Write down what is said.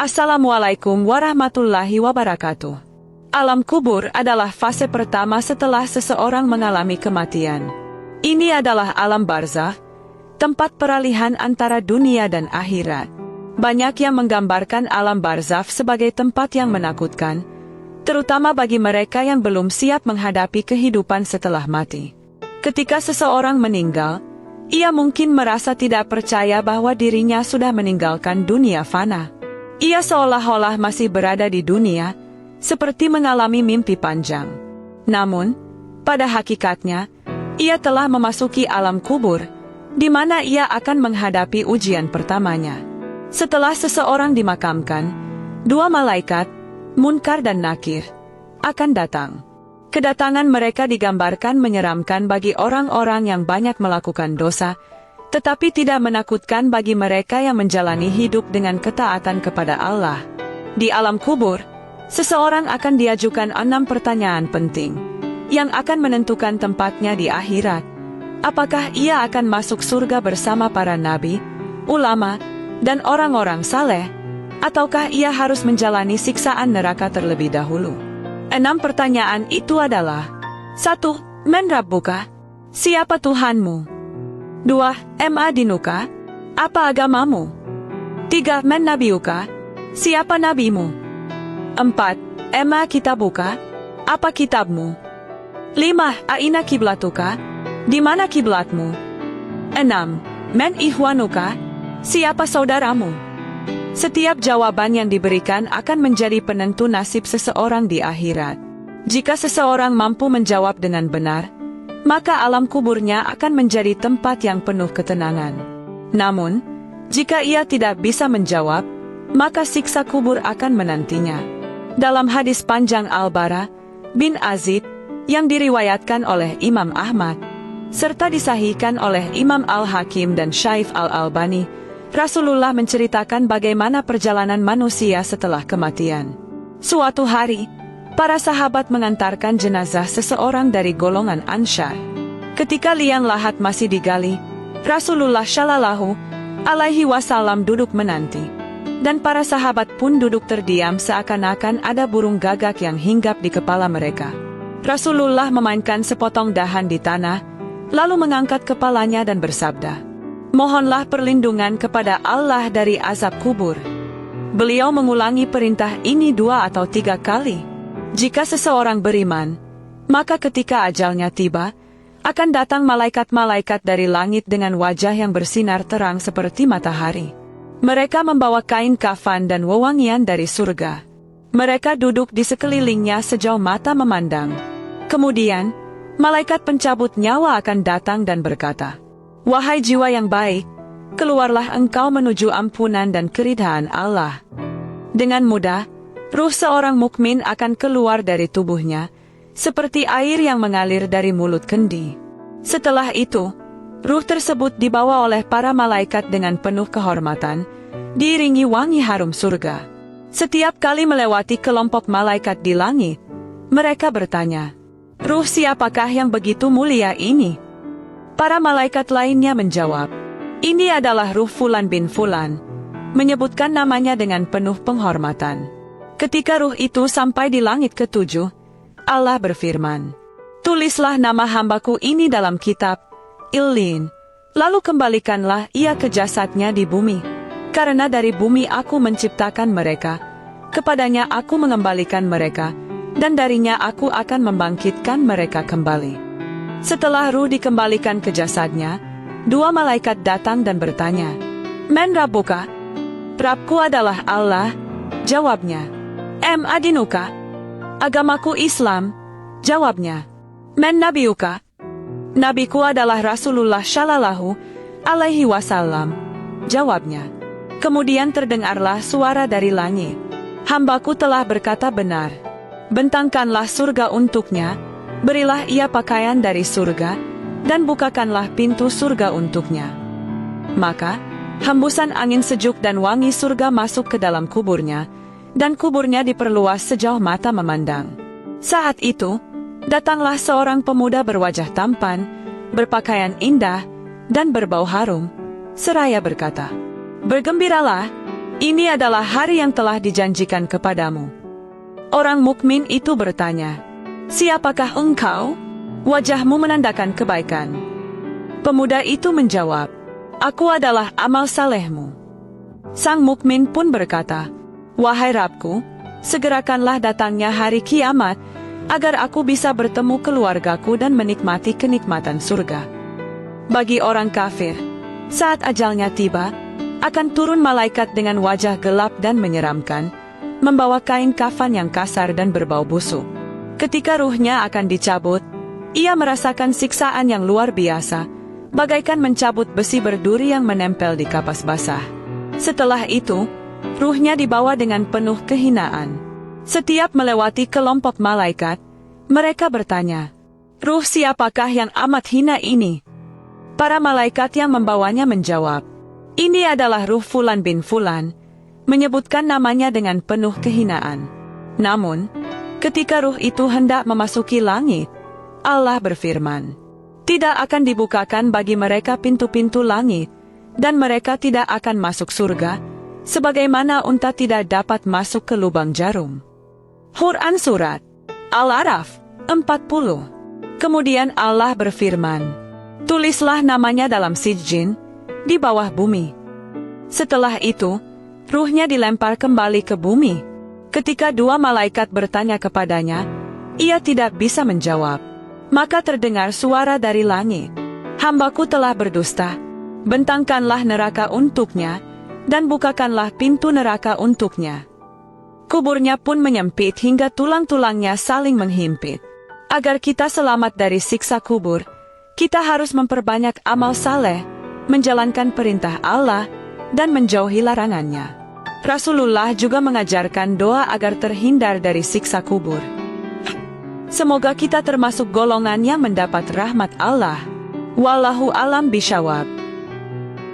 Assalamualaikum warahmatullahi wabarakatuh. Alam kubur adalah fase pertama setelah seseorang mengalami kematian. Ini adalah alam barzakh, tempat peralihan antara dunia dan akhirat. Banyak yang menggambarkan alam barzakh sebagai tempat yang menakutkan, terutama bagi mereka yang belum siap menghadapi kehidupan setelah mati. Ketika seseorang meninggal, ia mungkin merasa tidak percaya bahwa dirinya sudah meninggalkan dunia fana. Ia seolah-olah masih berada di dunia, seperti mengalami mimpi panjang. Namun, pada hakikatnya, ia telah memasuki alam kubur, di mana ia akan menghadapi ujian pertamanya. Setelah seseorang dimakamkan, dua malaikat, Munkar dan Nakir, akan datang. Kedatangan mereka digambarkan menyeramkan bagi orang-orang yang banyak melakukan dosa, tetapi tidak menakutkan bagi mereka yang menjalani hidup dengan ketaatan kepada Allah. Di alam kubur, seseorang akan diajukan 6 pertanyaan penting, yang akan menentukan tempatnya di akhirat. Apakah ia akan masuk surga bersama para nabi, ulama, dan orang-orang saleh, ataukah ia harus menjalani siksaan neraka terlebih dahulu? 6 pertanyaan itu adalah: 1. Man Rabbuka? Siapa Tuhanmu? 2. Ma dinuka? Apa agamamu? 3. Man Nabiyuka? Siapa nabimu? 4. Ma kitabuka? Apa kitabmu? 5. Aina kiblatuka? Di mana kiblatmu? 6. Man ihwanuka? Siapa saudaramu? Setiap jawaban yang diberikan akan menjadi penentu nasib seseorang di akhirat. Jika seseorang mampu menjawab dengan benar, maka alam kuburnya akan menjadi tempat yang penuh ketenangan. Namun, jika ia tidak bisa menjawab, maka siksa kubur akan menantinya. Dalam hadis panjang Al-Bara bin Azib, yang diriwayatkan oleh Imam Ahmad, serta disahihkan oleh Imam Al-Hakim dan Syaikh Al-Albani, Rasulullah menceritakan bagaimana perjalanan manusia setelah kematian. Suatu hari, para sahabat mengantarkan jenazah seseorang dari golongan Ansyar. Ketika liang lahat masih digali, Rasulullah Shallallahu Alaihi Wasallam duduk menanti, dan para sahabat pun duduk terdiam seakan-akan ada burung gagak yang hinggap di kepala mereka. Rasulullah memainkan sepotong dahan di tanah, lalu mengangkat kepalanya dan bersabda, "Mohonlah perlindungan kepada Allah dari azab kubur." Beliau mengulangi perintah ini 2 atau 3 kali. Jika seseorang beriman, maka ketika ajalnya tiba, akan datang malaikat-malaikat dari langit dengan wajah yang bersinar terang seperti matahari. Mereka membawa kain kafan dan wewangian dari surga. Mereka duduk di sekelilingnya sejauh mata memandang. Kemudian, malaikat pencabut nyawa akan datang dan berkata, "Wahai jiwa yang baik, keluarlah engkau menuju ampunan dan keridhaan Allah." Dengan mudah, ruh seorang mukmin akan keluar dari tubuhnya, seperti air yang mengalir dari mulut kendi. Setelah itu, ruh tersebut dibawa oleh para malaikat dengan penuh kehormatan, diiringi wangi harum surga. Setiap kali melewati kelompok malaikat di langit, mereka bertanya, "Ruh siapakah yang begitu mulia ini?" Para malaikat lainnya menjawab, "Ini adalah ruh Fulan bin Fulan," menyebutkan namanya dengan penuh penghormatan. Ketika ruh itu sampai di langit ke-7, Allah berfirman, "Tulislah nama hambaku ini dalam kitab Illin, lalu kembalikanlah ia ke jasadnya di bumi. Karena dari bumi aku menciptakan mereka, kepadanya aku mengembalikan mereka, dan darinya aku akan membangkitkan mereka kembali." Setelah ruh dikembalikan ke jasadnya, 2 malaikat datang dan bertanya, "Man Rabbuka?" "Rabbku adalah Allah," jawabnya. "Ma dinuka?" "Agamaku Islam," jawabnya. "Man Nabiyuka?" "Nabiku adalah Rasulullah Shallallahu Alaihi Wasallam," jawabnya. Kemudian terdengarlah suara dari langit, "Hambaku telah berkata benar. Bentangkanlah surga untuknya, berilah ia pakaian dari surga, dan bukakanlah pintu surga untuknya." Maka, hembusan angin sejuk dan wangi surga masuk ke dalam kuburnya, dan kuburnya diperluas sejauh mata memandang. Saat itu, datanglah seorang pemuda berwajah tampan, berpakaian indah, dan berbau harum, seraya berkata, "Bergembiralah, Ini adalah hari yang telah dijanjikan kepadamu. Orang mukmin itu bertanya, "Siapakah engkau?" Wajahmu menandakan kebaikan. Pemuda itu menjawab, "Aku adalah amal salehmu." Sang mukmin pun berkata, "Wahai Rabbku, segerakanlah datangnya hari kiamat, agar aku bisa bertemu keluargaku dan menikmati kenikmatan surga." Bagi orang kafir, saat ajalnya tiba, akan turun malaikat dengan wajah gelap dan menyeramkan, membawa kain kafan yang kasar dan berbau busuk. Ketika ruhnya akan dicabut, ia merasakan siksaan yang luar biasa, bagaikan mencabut besi berduri yang menempel di kapas basah. Setelah itu, ruhnya dibawa dengan penuh kehinaan. Setiap melewati kelompok malaikat, mereka bertanya, "Ruh siapakah yang amat hina ini?" Para malaikat yang membawanya menjawab, "Ini adalah ruh Fulan bin Fulan," menyebutkan namanya dengan penuh kehinaan. Namun, ketika ruh itu hendak memasuki langit, Allah berfirman, "Tidak akan dibukakan bagi mereka pintu-pintu langit, dan mereka tidak akan masuk surga, sebagaimana unta tidak dapat masuk ke lubang jarum." Quran Surat Al-A'raf 40. Kemudian Allah berfirman, "Tulislah namanya dalam sijjin, di bawah bumi." Setelah itu, ruhnya dilempar kembali ke bumi. Ketika dua malaikat bertanya kepadanya, ia tidak bisa menjawab. Maka terdengar suara dari langit, "Hambaku telah berdusta, bentangkanlah neraka untuknya, dan bukakanlah pintu neraka untuknya." Kuburnya pun menyempit hingga tulang-tulangnya saling menghimpit. Agar kita selamat dari siksa kubur, kita harus memperbanyak amal saleh, menjalankan perintah Allah, dan menjauhi larangannya. Rasulullah juga mengajarkan doa agar terhindar dari siksa kubur. Semoga kita termasuk golongan yang mendapat rahmat Allah. Wallahu alam bisyawab.